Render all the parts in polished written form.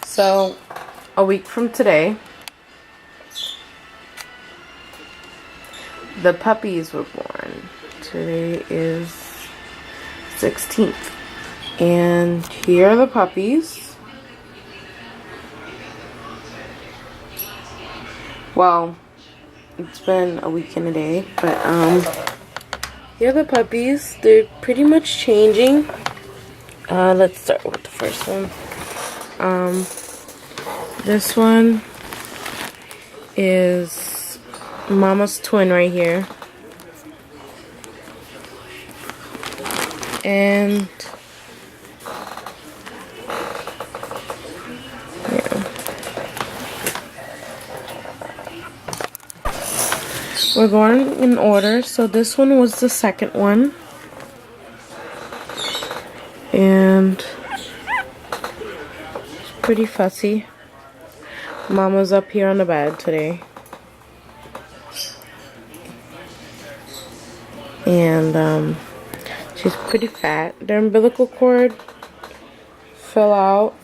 So, a week from today, the puppies were born. Today is 16th. And here are the puppies. Well, it's been a week and a day, but here are the puppies. They're pretty much changing. Let's start with the first one. This one is Mama's twin right here. And yeah. We're going in order. So this one was the second one. And it's pretty fussy. Mama's up here on the bed today. And she's pretty fat. Their umbilical cord fell out.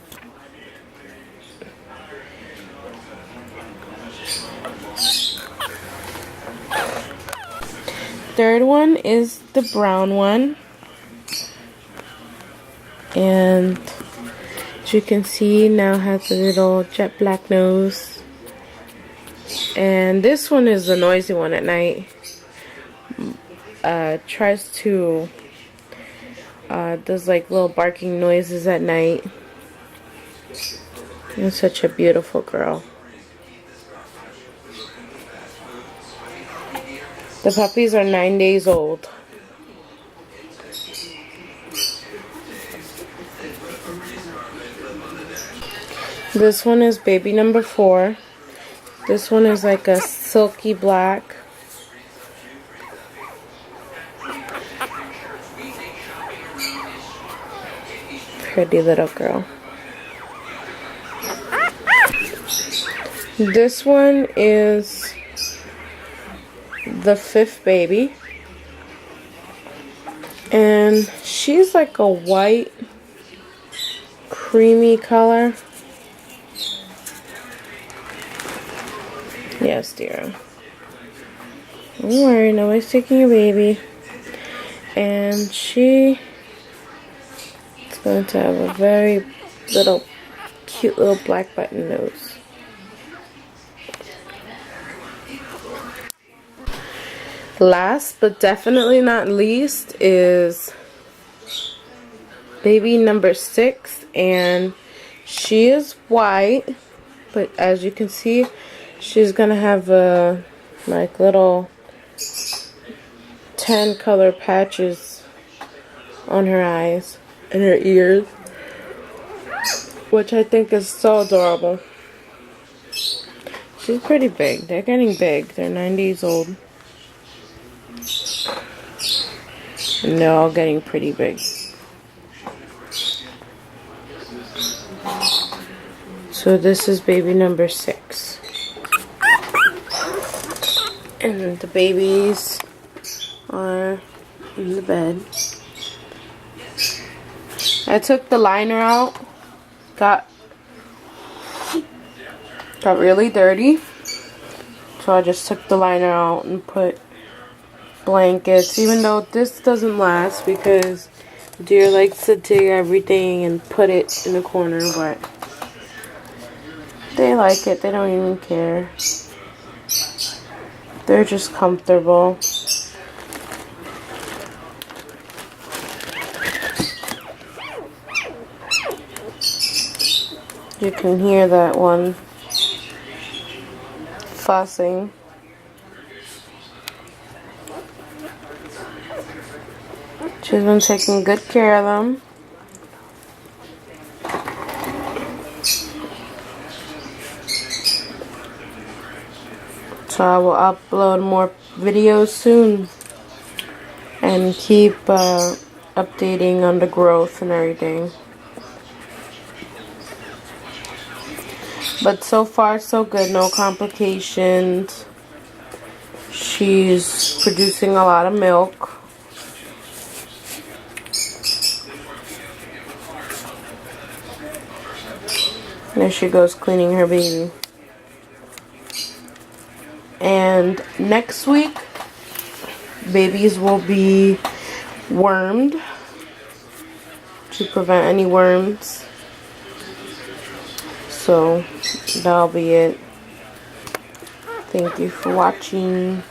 Third one is the brown one. And as you can see, now has a little jet black nose. And this one is the noisy one at night. Tries to does like little barking noises at night. You're such a beautiful girl. The puppies are 9 days old. This one is baby number 4. This one is like a silky black. Pretty little girl. This one is the 5th baby. And she's like a white, creamy color. Yes, Deiras. Don't worry, nobody's taking your baby. And she is going to have a very cute little black button nose. Last but definitely not least is baby number 6, and she is white, but as you can see, she's gonna have like little tan color patches on her eyes and her ears, which I think is so adorable. She's pretty big. They're getting big. They're 9 days old. And they're all getting pretty big. So this is baby number 6. And the babies are in the bed. I took the liner out. Got really dirty. So I just took the liner out and put blankets. Even though this doesn't last because Deer likes to dig everything and put it in the corner, but they like it. They don't even care. They're just comfortable. You can hear that one fussing. She's been taking good care of them. So I will upload more videos soon and keep updating on the growth and everything. But so far so good, no complications. She's producing a lot of milk. There she goes cleaning her baby. And next week, babies will be wormed to prevent any worms. So that'll be it. Thank you for watching.